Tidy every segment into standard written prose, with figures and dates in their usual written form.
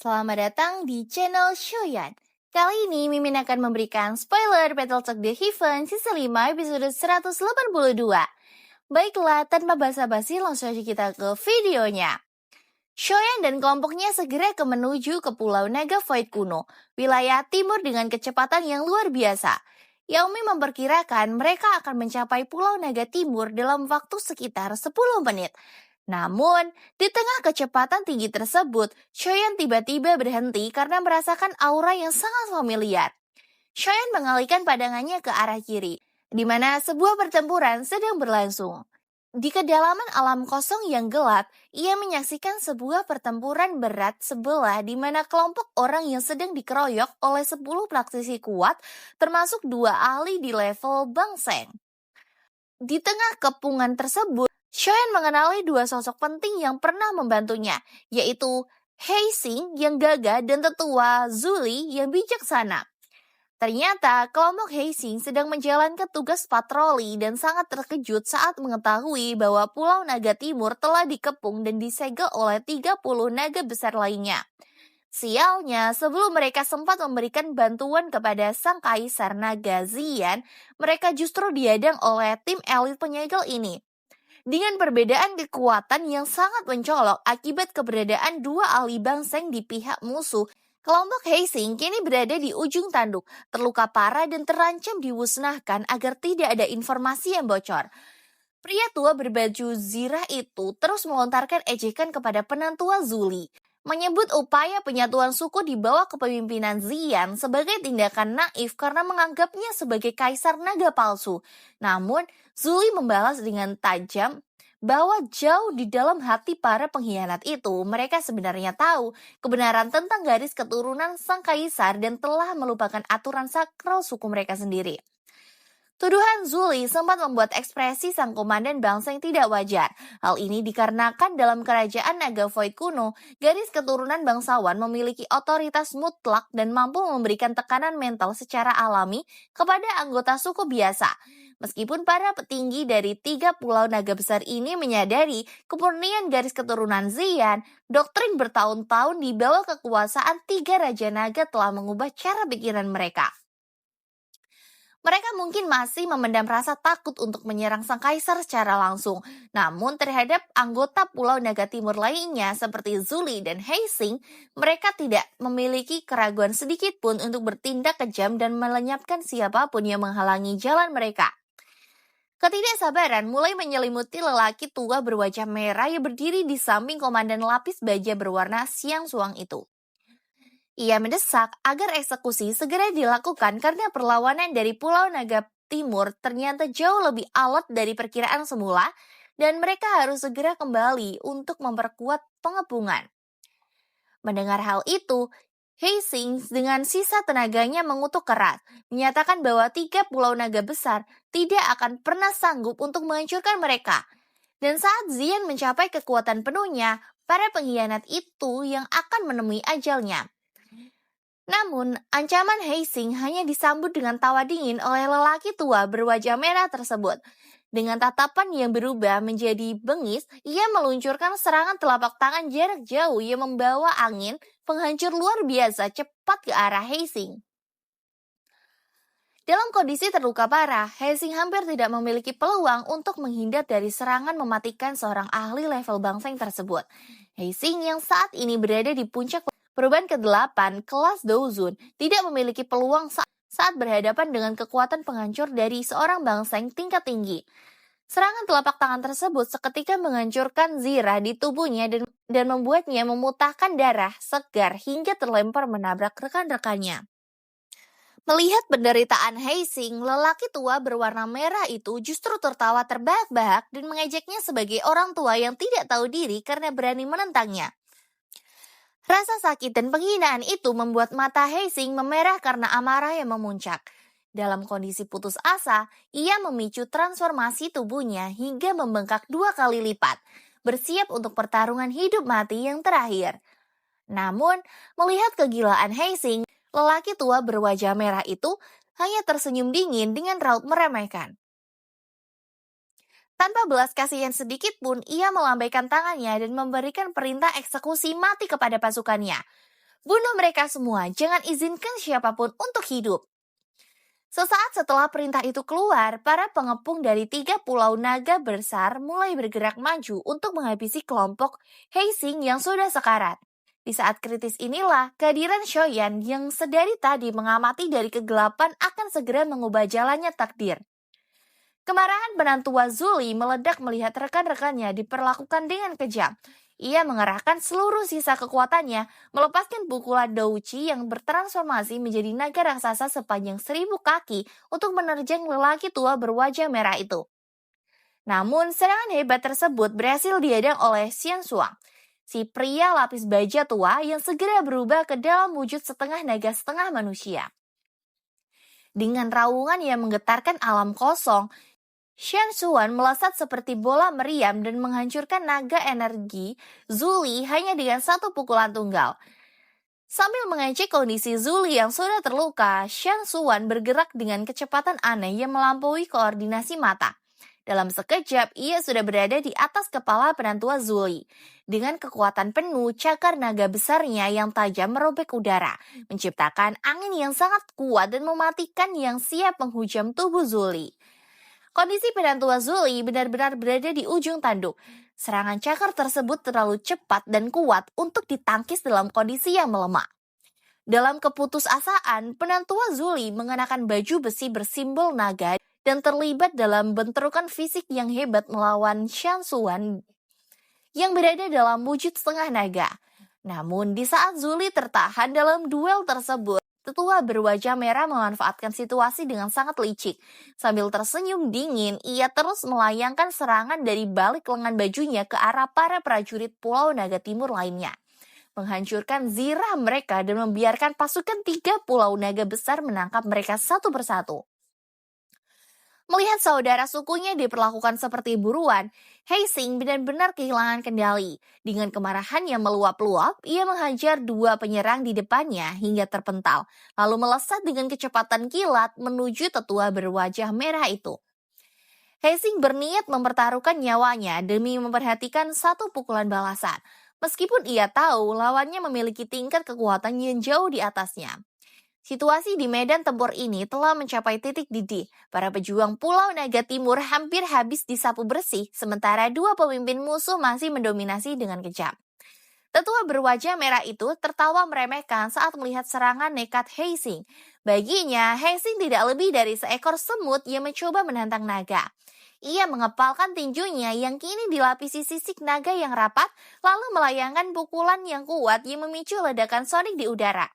Selamat datang di channel Shoyan. Kali ini Mimin akan memberikan spoiler Battletoad The Heaven Season 5 episode 182. Baiklah, tanpa basa-basi langsung aja kita ke videonya. Shoyan dan kelompoknya segera menuju ke Pulau Naga Void kuno, wilayah timur dengan kecepatan yang luar biasa. Yaomi memperkirakan mereka akan mencapai Pulau Naga Timur dalam waktu sekitar 10 menit. Namun, di tengah kecepatan tinggi tersebut, Shoyan tiba-tiba berhenti karena merasakan aura yang sangat familiar. Shoyan mengalihkan pandangannya ke arah kiri, di mana sebuah pertempuran sedang berlangsung. Di kedalaman alam kosong yang gelap, ia menyaksikan sebuah pertempuran berat sebelah di mana kelompok orang yang sedang dikeroyok oleh 10 praktisi kuat, termasuk 2 ahli di level Bangseng. Di tengah kepungan tersebut, Shoyan mengenali 2 sosok penting yang pernah membantunya, yaitu Heising yang gagah dan tetua Zuli yang bijaksana. Ternyata kelompok Heising sedang menjalankan tugas patroli dan sangat terkejut saat mengetahui bahwa Pulau Naga Timur telah dikepung dan disegel oleh 30 naga besar lainnya. Sialnya, sebelum mereka sempat memberikan bantuan kepada sang kaisar naga Zian, mereka justru dihadang oleh tim elit penyegel ini. Dengan perbedaan kekuatan yang sangat mencolok akibat keberadaan 2 ahli bangseng di pihak musuh, kelompok Heising kini berada di ujung tanduk, terluka parah dan terancam dimusnahkan agar tidak ada informasi yang bocor. Pria tua berbaju zirah itu terus melontarkan ejekan kepada penantua Zuli, menyebut upaya penyatuan suku di bawah kepemimpinan Zian sebagai tindakan naif karena menganggapnya sebagai kaisar naga palsu. Namun, Zuli membalas dengan tajam bahwa jauh di dalam hati para pengkhianat itu, mereka sebenarnya tahu kebenaran tentang garis keturunan sang kaisar dan telah melupakan aturan sakral suku mereka sendiri. Tuduhan Zuli sempat membuat ekspresi sang komandan bangsa yang tidak wajar. Hal ini dikarenakan dalam kerajaan Naga Void kuno, garis keturunan bangsawan memiliki otoritas mutlak dan mampu memberikan tekanan mental secara alami kepada anggota suku biasa. Meskipun para petinggi dari 3 pulau naga besar ini menyadari kemurnian garis keturunan Zian, doktrin bertahun-tahun di bawah kekuasaan 3 Raja Naga telah mengubah cara pikiran mereka. Mereka mungkin masih memendam rasa takut untuk menyerang sang kaisar secara langsung. Namun terhadap anggota Pulau Naga Timur lainnya seperti Zuli dan Heising, mereka tidak memiliki keraguan sedikit pun untuk bertindak kejam dan melenyapkan siapapun yang menghalangi jalan mereka. Ketidaksabaran mulai menyelimuti lelaki tua berwajah merah yang berdiri di samping komandan lapis baja berwarna siang suang itu. Ia mendesak agar eksekusi segera dilakukan karena perlawanan dari Pulau Naga Timur ternyata jauh lebih alot dari perkiraan semula dan mereka harus segera kembali untuk memperkuat pengepungan. Mendengar hal itu, Heising dengan sisa tenaganya mengutuk keras, menyatakan bahwa 3 pulau naga besar tidak akan pernah sanggup untuk menghancurkan mereka. Dan saat Zian mencapai kekuatan penuhnya, para pengkhianat itu yang akan menemui ajalnya. Namun, ancaman Heising hanya disambut dengan tawa dingin oleh lelaki tua berwajah merah tersebut. Dengan tatapan yang berubah menjadi bengis, ia meluncurkan serangan telapak tangan jarak jauh yang membawa angin penghancur luar biasa cepat ke arah Heising. Dalam kondisi terluka parah, Heising hampir tidak memiliki peluang untuk menghindar dari serangan mematikan seorang ahli level bangseng tersebut. Heising yang saat ini berada di puncak perubahan ke-8 kelas Douzun tidak memiliki peluang saat berhadapan dengan kekuatan penghancur dari seorang bangseng tingkat tinggi. Serangan telapak tangan tersebut seketika menghancurkan zirah di tubuhnya dan membuatnya memutahkan darah segar hingga terlempar menabrak rekan-rekannya. Melihat penderitaan Heising, lelaki tua berwarna merah itu justru tertawa terbahak-bahak dan mengejeknya sebagai orang tua yang tidak tahu diri karena berani menentangnya. Rasa sakit dan penghinaan itu membuat mata Heising memerah karena amarah yang memuncak. Dalam kondisi putus asa, ia memicu transformasi tubuhnya hingga membengkak 2 kali lipat, bersiap untuk pertarungan hidup mati yang terakhir. Namun, melihat kegilaan Heising, lelaki tua berwajah merah itu hanya tersenyum dingin dengan raut meremehkan. Tanpa belas kasihan sedikit pun, ia melambaikan tangannya dan memberikan perintah eksekusi mati kepada pasukannya. Bunuh mereka semua, jangan izinkan siapapun untuk hidup. Sesaat setelah perintah itu keluar, para pengepung dari 3 pulau naga besar mulai bergerak maju untuk menghabisi kelompok Heising yang sudah sekarat. Di saat kritis inilah, kehadiran Shoyan yang sedari tadi mengamati dari kegelapan akan segera mengubah jalannya takdir. Kemarahan penantu Wazuli meledak melihat rekan-rekannya diperlakukan dengan kejam. Ia mengerahkan seluruh sisa kekuatannya, melepaskan pukulan Douchi yang bertransformasi menjadi naga raksasa sepanjang 1000 kaki untuk menerjang lelaki tua berwajah merah itu. Namun, serangan hebat tersebut berhasil dihadang oleh Xian Shuang, si pria lapis baja tua yang segera berubah ke dalam wujud setengah naga setengah manusia. Dengan raungan yang menggetarkan alam kosong, Xian Shuan melesat seperti bola meriam dan menghancurkan naga energi Zuli hanya dengan satu pukulan tunggal. Sambil mengecek kondisi Zuli yang sudah terluka, Xian Shuan bergerak dengan kecepatan aneh yang melampaui koordinasi mata. Dalam sekejap, ia sudah berada di atas kepala penantua Zuli. Dengan kekuatan penuh, cakar naga besarnya yang tajam merobek udara, menciptakan angin yang sangat kuat dan mematikan yang siap menghujam tubuh Zuli. Kondisi penantua Zuli benar-benar berada di ujung tanduk. Serangan cakar tersebut terlalu cepat dan kuat untuk ditangkis dalam kondisi yang melemah. Dalam keputusasaan, penantua Zuli mengenakan baju besi bersimbol naga dan terlibat dalam bentrokan fisik yang hebat melawan Xian Shuan yang berada dalam wujud setengah naga. Namun di saat Zuli tertahan dalam duel tersebut, tetua berwajah merah memanfaatkan situasi dengan sangat licik. Sambil tersenyum dingin, ia terus melayangkan serangan dari balik lengan bajunya ke arah para prajurit Pulau Naga Timur lainnya, menghancurkan zirah mereka dan membiarkan pasukan 3 pulau naga besar menangkap mereka satu persatu. Melihat saudara sukunya diperlakukan seperti buruan, Heising benar-benar kehilangan kendali. Dengan kemarahan yang meluap-luap, ia menghajar 2 penyerang di depannya hingga terpental, lalu melesat dengan kecepatan kilat menuju tetua berwajah merah itu. Heising berniat mempertaruhkan nyawanya demi memperhatikan satu pukulan balasan, meskipun ia tahu lawannya memiliki tingkat kekuatan yang jauh di atasnya. Situasi di medan tempur ini telah mencapai titik didih. Para pejuang Pulau Naga Timur hampir habis disapu bersih, sementara 2 pemimpin musuh masih mendominasi dengan kejam. Tetua berwajah merah itu tertawa meremehkan saat melihat serangan nekat Heising. Baginya, Heising tidak lebih dari seekor semut yang mencoba menantang naga. Ia mengepalkan tinjunya yang kini dilapisi sisik naga yang rapat, lalu melayangkan pukulan yang kuat yang memicu ledakan sonik di udara.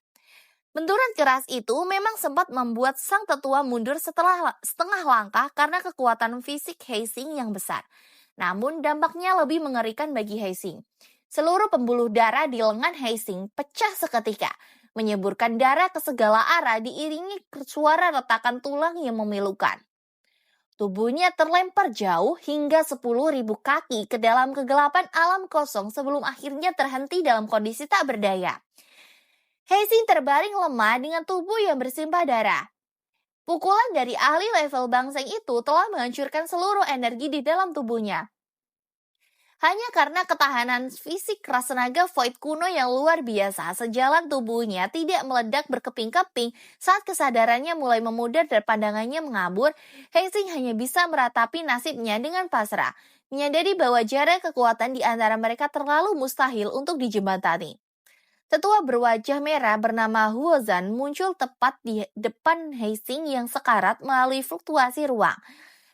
Benturan keras itu memang sempat membuat sang tetua mundur setelah setengah langkah karena kekuatan fisik Heising yang besar. Namun dampaknya lebih mengerikan bagi Heising. Seluruh pembuluh darah di lengan Heising pecah seketika, menyeburkan darah ke segala arah diiringi suara retakan tulang yang memilukan. Tubuhnya terlempar jauh hingga 10.000 kaki ke dalam kegelapan alam kosong sebelum akhirnya terhenti dalam kondisi tak berdaya. Heising terbaring lemah dengan tubuh yang bersimpah darah. Pukulan dari ahli level bangseng itu telah menghancurkan seluruh energi di dalam tubuhnya. Hanya karena ketahanan fisik ras tenaga Void kuno yang luar biasa, sejalan tubuhnya tidak meledak berkeping-keping saat kesadarannya mulai memudar dan pandangannya mengabur, Heising hanya bisa meratapi nasibnya dengan pasrah, menyadari bahwa jarak kekuatan di antara mereka terlalu mustahil untuk dijembatani. Tetua berwajah merah bernama Huozan muncul tepat di depan Heising yang sekarat melalui fluktuasi ruang.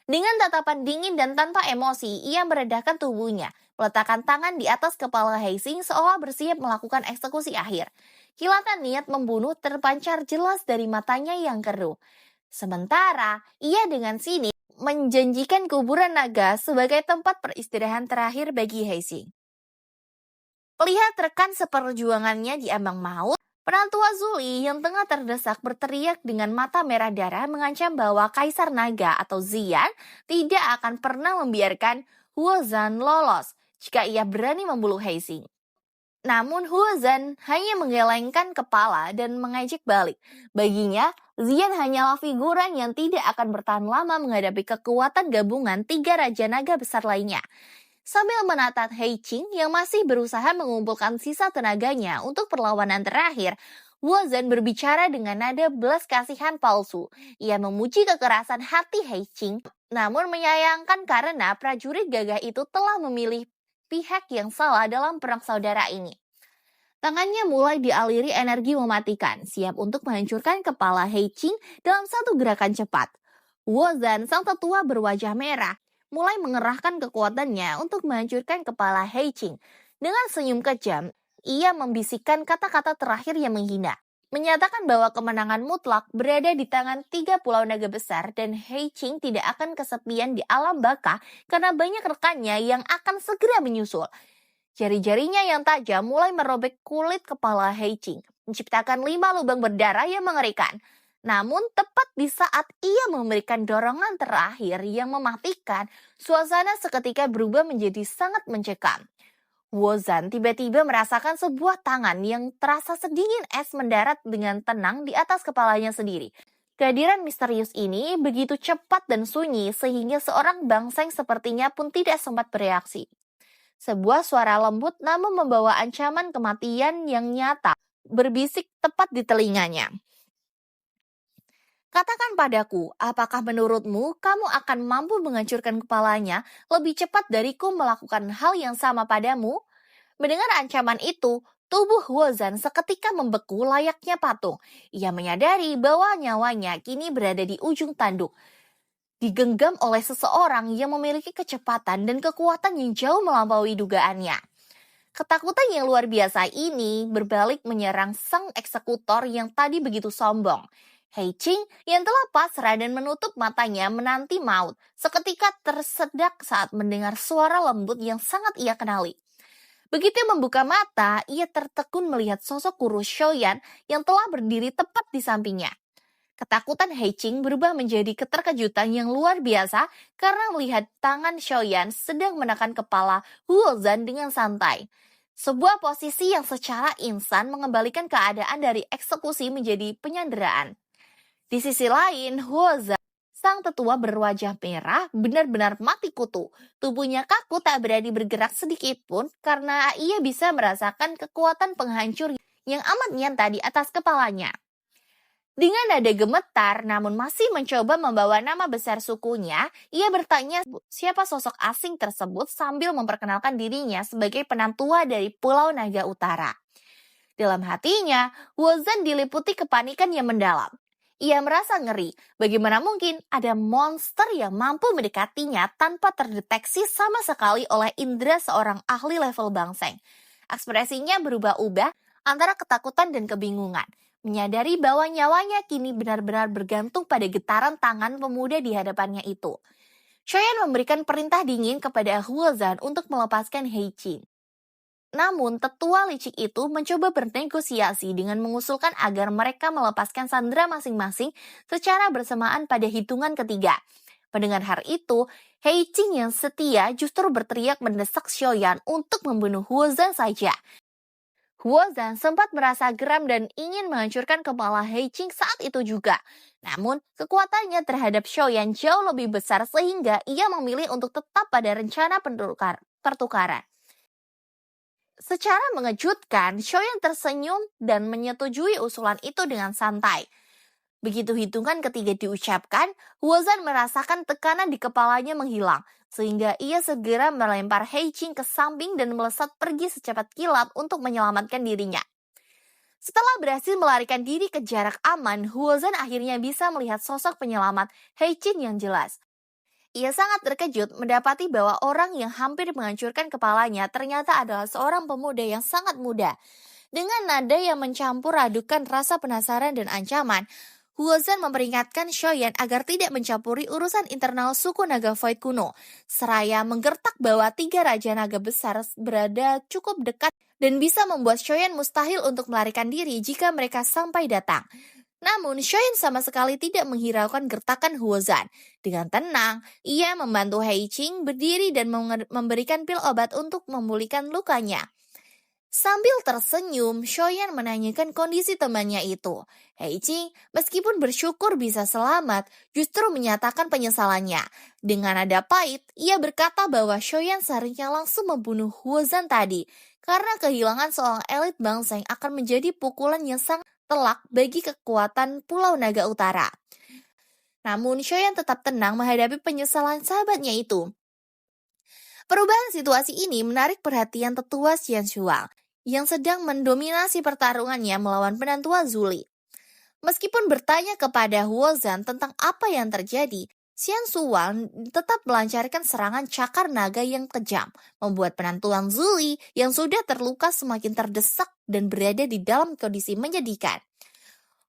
Dengan tatapan dingin dan tanpa emosi, ia meredahkan tubuhnya, meletakkan tangan di atas kepala Heising seolah bersiap melakukan eksekusi akhir. Kilatan niat membunuh terpancar jelas dari matanya yang keruh. Sementara, ia dengan sinis menjanjikan kuburan naga sebagai tempat peristirahan terakhir bagi Heising. Melihat rekan seperjuangannya di ambang maut, penantua Zuli yang tengah terdesak berteriak dengan mata merah darah mengancam bahwa Kaisar Naga atau Xian tidak akan pernah membiarkan Huozan lolos jika ia berani membunuh Heising. Namun Huozan hanya menggelengkan kepala dan mengejek balik. Baginya, Xian hanyalah figuran yang tidak akan bertahan lama menghadapi kekuatan gabungan 3 Raja Naga besar lainnya. Sambil menatap Heiqing yang masih berusaha mengumpulkan sisa tenaganya untuk perlawanan terakhir, Wozan berbicara dengan nada belas kasihan palsu. Ia memuji kekerasan hati Heiqing, namun menyayangkan karena prajurit gagah itu telah memilih pihak yang salah dalam perang saudara ini. Tangannya mulai dialiri energi mematikan, siap untuk menghancurkan kepala Heiqing dalam satu gerakan cepat. Wozan, sang tetua berwajah merah, mulai mengerahkan kekuatannya untuk menghancurkan kepala Heiqing. Dengan senyum kejam, ia membisikkan kata-kata terakhir yang menghina, menyatakan bahwa kemenangan mutlak berada di tangan 3 pulau naga besar dan Heiqing tidak akan kesepian di alam baka karena banyak rekannya yang akan segera menyusul. Jari-jarinya yang tajam mulai merobek kulit kepala Heiqing, menciptakan 5 lubang berdarah yang mengerikan. Namun tepat di saat ia memberikan dorongan terakhir yang mematikan, suasana seketika berubah menjadi sangat mencekam. Wozan tiba-tiba merasakan sebuah tangan yang terasa sedingin es mendarat dengan tenang di atas kepalanya sendiri. Kehadiran misterius ini begitu cepat dan sunyi sehingga seorang bangseng sepertinya pun tidak sempat bereaksi. Sebuah suara lembut namun membawa ancaman kematian yang nyata berbisik tepat di telinganya. Katakan padaku, apakah menurutmu kamu akan mampu menghancurkan kepalanya lebih cepat dariku melakukan hal yang sama padamu? Mendengar ancaman itu, tubuh Wozan seketika membeku layaknya patung. Ia menyadari bahwa nyawanya kini berada di ujung tanduk, digenggam oleh seseorang yang memiliki kecepatan dan kekuatan yang jauh melampaui dugaannya. Ketakutan yang luar biasa ini berbalik menyerang sang eksekutor yang tadi begitu sombong. Heiqing yang telah pasrah dan menutup matanya menanti maut, seketika tersedak saat mendengar suara lembut yang sangat ia kenali. Begitu membuka mata, ia tertekun melihat sosok kurus Shoyan yang telah berdiri tepat di sampingnya. Ketakutan Heiqing berubah menjadi keterkejutan yang luar biasa karena melihat tangan Shoyan sedang menekan kepala Wozan dengan santai. Sebuah posisi yang secara instan mengembalikan keadaan dari eksekusi menjadi penyanderaan. Di sisi lain, Wozan, sang tetua berwajah merah, benar-benar mati kutu. Tubuhnya kaku tak berani bergerak sedikit pun karena ia bisa merasakan kekuatan penghancur yang amat nyata di atas kepalanya. Dengan nada gemetar namun masih mencoba membawa nama besar sukunya, ia bertanya siapa sosok asing tersebut sambil memperkenalkan dirinya sebagai penantua dari Pulau Naga Utara. Dalam hatinya, Wozan diliputi kepanikan yang mendalam. Ia merasa ngeri, bagaimana mungkin ada monster yang mampu mendekatinya tanpa terdeteksi sama sekali oleh indera seorang ahli level bangseng. Ekspresinya berubah-ubah antara ketakutan dan kebingungan. Menyadari bahwa nyawanya kini benar-benar bergantung pada getaran tangan pemuda di hadapannya itu. Shoyan memberikan perintah dingin kepada Wozan untuk melepaskan Heiqing. Namun, tetua licik itu mencoba bernegosiasi dengan mengusulkan agar mereka melepaskan sandera masing-masing secara bersamaan pada hitungan ketiga. Mendengar hal itu, Heiqing yang setia justru berteriak mendesak Shoyan untuk membunuh Wozan saja. Wozan sempat merasa geram dan ingin menghancurkan kepala Heiqing saat itu juga. Namun, kekuatannya terhadap Shoyan jauh lebih besar sehingga ia memilih untuk tetap pada rencana pertukaran. Secara mengejutkan, Shoyan tersenyum dan menyetujui usulan itu dengan santai. Begitu hitungan ketiga diucapkan, Wozan merasakan tekanan di kepalanya menghilang, sehingga ia segera melempar Heiqing ke samping dan melesat pergi secepat kilat untuk menyelamatkan dirinya. Setelah berhasil melarikan diri ke jarak aman, Wozan akhirnya bisa melihat sosok penyelamat Heiqing yang jelas. Ia sangat terkejut mendapati bahwa orang yang hampir menghancurkan kepalanya ternyata adalah seorang pemuda yang sangat muda. Dengan nada yang mencampur adukan rasa penasaran dan ancaman, Wozan memperingatkan Shoyan agar tidak mencampuri urusan internal suku naga Void kuno, seraya menggertak bahwa 3 raja naga besar berada cukup dekat dan bisa membuat Shoyan mustahil untuk melarikan diri jika mereka sampai datang. Namun, Shoyan sama sekali tidak menghiraukan gertakan Wozan. Dengan tenang, ia membantu Heiqing berdiri dan memberikan pil obat untuk memulihkan lukanya. Sambil tersenyum, Shoyan menanyakan kondisi temannya itu. Heiqing, meskipun bersyukur bisa selamat, justru menyatakan penyesalannya. Dengan nada pahit, ia berkata bahwa Shoyan seharusnya langsung membunuh Huozan tadi, karena kehilangan seorang elit Bangseng akan menjadi pukulan yang sangat telak bagi kekuatan Pulau Naga Utara. Namun, Shoyan tetap tenang menghadapi penyesalan sahabatnya itu. Perubahan situasi ini menarik perhatian tetua Xian Shuang yang sedang mendominasi pertarungannya melawan penantua Zuli. Meskipun bertanya kepada Huozan tentang apa yang terjadi, Xian Shuang tetap melancarkan serangan cakar naga yang kejam, membuat penantuan Zuli yang sudah terluka semakin terdesak dan berada di dalam kondisi menyedihkan.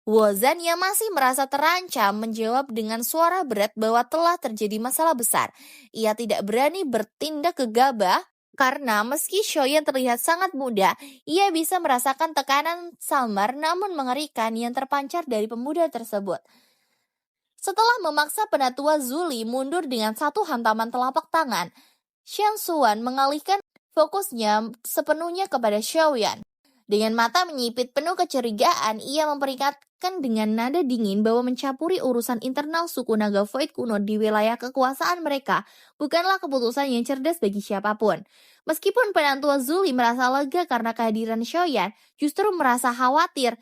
Huozan yang masih merasa terancam menjawab dengan suara berat bahwa telah terjadi masalah besar. Ia tidak berani bertindak gegabah karena meski Shoyan terlihat sangat muda, ia bisa merasakan tekanan samar namun mengerikan yang terpancar dari pemuda tersebut. Setelah memaksa penatua Zuli mundur dengan satu hantaman telapak tangan, Xian Shuang mengalihkan fokusnya sepenuhnya kepada Shoyan. Dengan mata menyipit penuh kecurigaan, ia memperingatkan dengan nada dingin bahwa mencampuri urusan internal suku naga Void kuno di wilayah kekuasaan mereka bukanlah keputusan yang cerdas bagi siapapun. Meskipun penantua Zuli merasa lega karena kehadiran Shoyan, justru merasa khawatir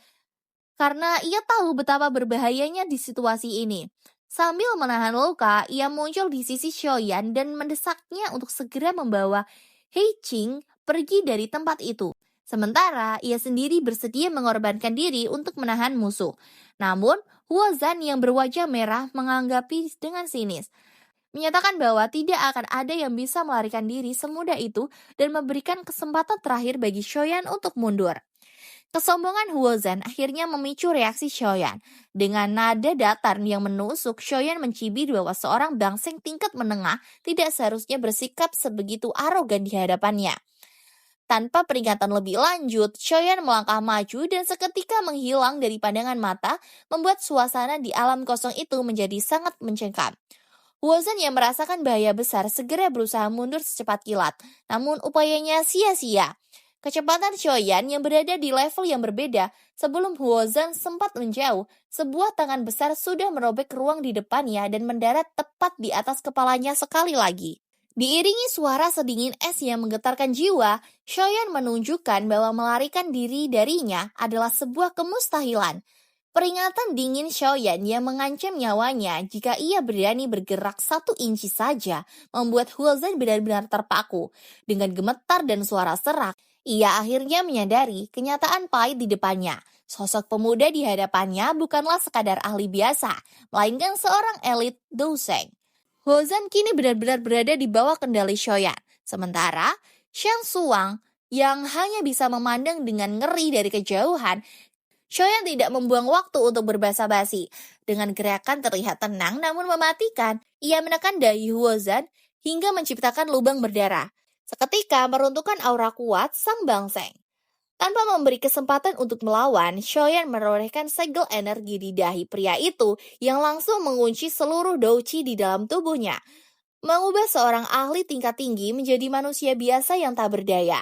karena ia tahu betapa berbahayanya di situasi ini. Sambil menahan luka, ia muncul di sisi Shoyan dan mendesaknya untuk segera membawa Heiqing pergi dari tempat itu. Sementara, ia sendiri bersedia mengorbankan diri untuk menahan musuh. Namun, Huozan yang berwajah merah menanggapi dengan sinis. Menyatakan bahwa tidak akan ada yang bisa melarikan diri semudah itu dan memberikan kesempatan terakhir bagi Shoyan untuk mundur. Kesombongan Huozan akhirnya memicu reaksi Shoyan. Dengan nada datar yang menusuk, Shoyan mencibir bahwa seorang bangseng tingkat menengah tidak seharusnya bersikap sebegitu arogan di hadapannya. Tanpa peringatan lebih lanjut, Shoyan melangkah maju dan seketika menghilang dari pandangan mata, membuat suasana di alam kosong itu menjadi sangat mencengkam. Huozan yang merasakan bahaya besar segera berusaha mundur secepat kilat, namun upayanya sia-sia. Kecepatan Shoyan yang berada di level yang berbeda, sebelum Huozan sempat menjauh, sebuah tangan besar sudah merobek ruang di depannya dan mendarat tepat di atas kepalanya sekali lagi. Diiringi suara sedingin es yang menggetarkan jiwa, Shoyan menunjukkan bahwa melarikan diri darinya adalah sebuah kemustahilan. Peringatan dingin Shoyan yang mengancam nyawanya jika ia berani bergerak 1 inci saja membuat Huozan benar-benar terpaku. Dengan gemetar dan suara serak, ia akhirnya menyadari kenyataan pahit di depannya. Sosok pemuda di hadapannya bukanlah sekadar ahli biasa, melainkan seorang elit Douseng. Huozan kini benar-benar berada di bawah kendali Shoyan. Sementara, Xian Shuang yang hanya bisa memandang dengan ngeri dari kejauhan, Shoyan tidak membuang waktu untuk berbasa-basi. Dengan gerakan terlihat tenang namun mematikan, ia menekan dahi Huozan hingga menciptakan lubang berdarah. Seketika meruntuhkan aura kuat sang bangseng. Tanpa memberi kesempatan untuk melawan, Shoyan menorehkan segel energi di dahi pria itu yang langsung mengunci seluruh douqi di dalam tubuhnya. Mengubah seorang ahli tingkat tinggi menjadi manusia biasa yang tak berdaya.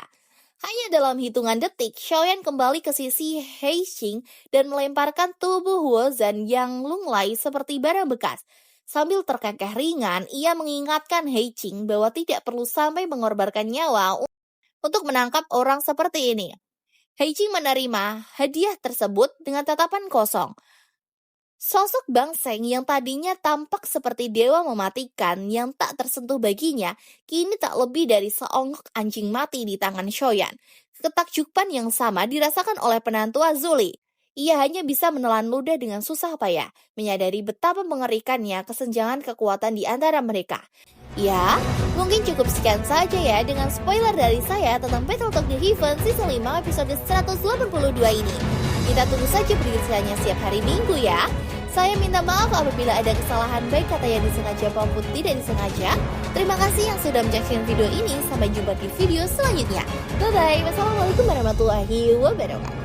Hanya dalam hitungan detik, Shoyan kembali ke sisi Heiqing dan melemparkan tubuh Huozan yang lunglai seperti barang bekas. Sambil terkekeh ringan, ia mengingatkan Heiqing bahwa tidak perlu sampai mengorbankan nyawa untuk menangkap orang seperti ini. Heiqing menerima hadiah tersebut dengan tatapan kosong. Sosok bangseng yang tadinya tampak seperti dewa mematikan yang tak tersentuh baginya, kini tak lebih dari seonggok anjing mati di tangan Shoyan. Ketakjuban yang sama dirasakan oleh penantua Zuli. Ia hanya bisa menelan ludah dengan susah payah, menyadari betapa mengerikannya kesenjangan kekuatan di antara mereka. Ya, mungkin cukup sekian saja ya dengan spoiler dari saya tentang Battletoads The Heaven Season 5 episode 182 ini. Kita tunggu saja penyelesaiannya setiap hari Minggu ya. Saya minta maaf apabila ada kesalahan baik kata yang disengaja maupun tidak disengaja. Terima kasih yang sudah menyaksikan video ini. Sampai jumpa di video selanjutnya. Bye-bye. Wassalamualaikum warahmatullahi wabarakatuh.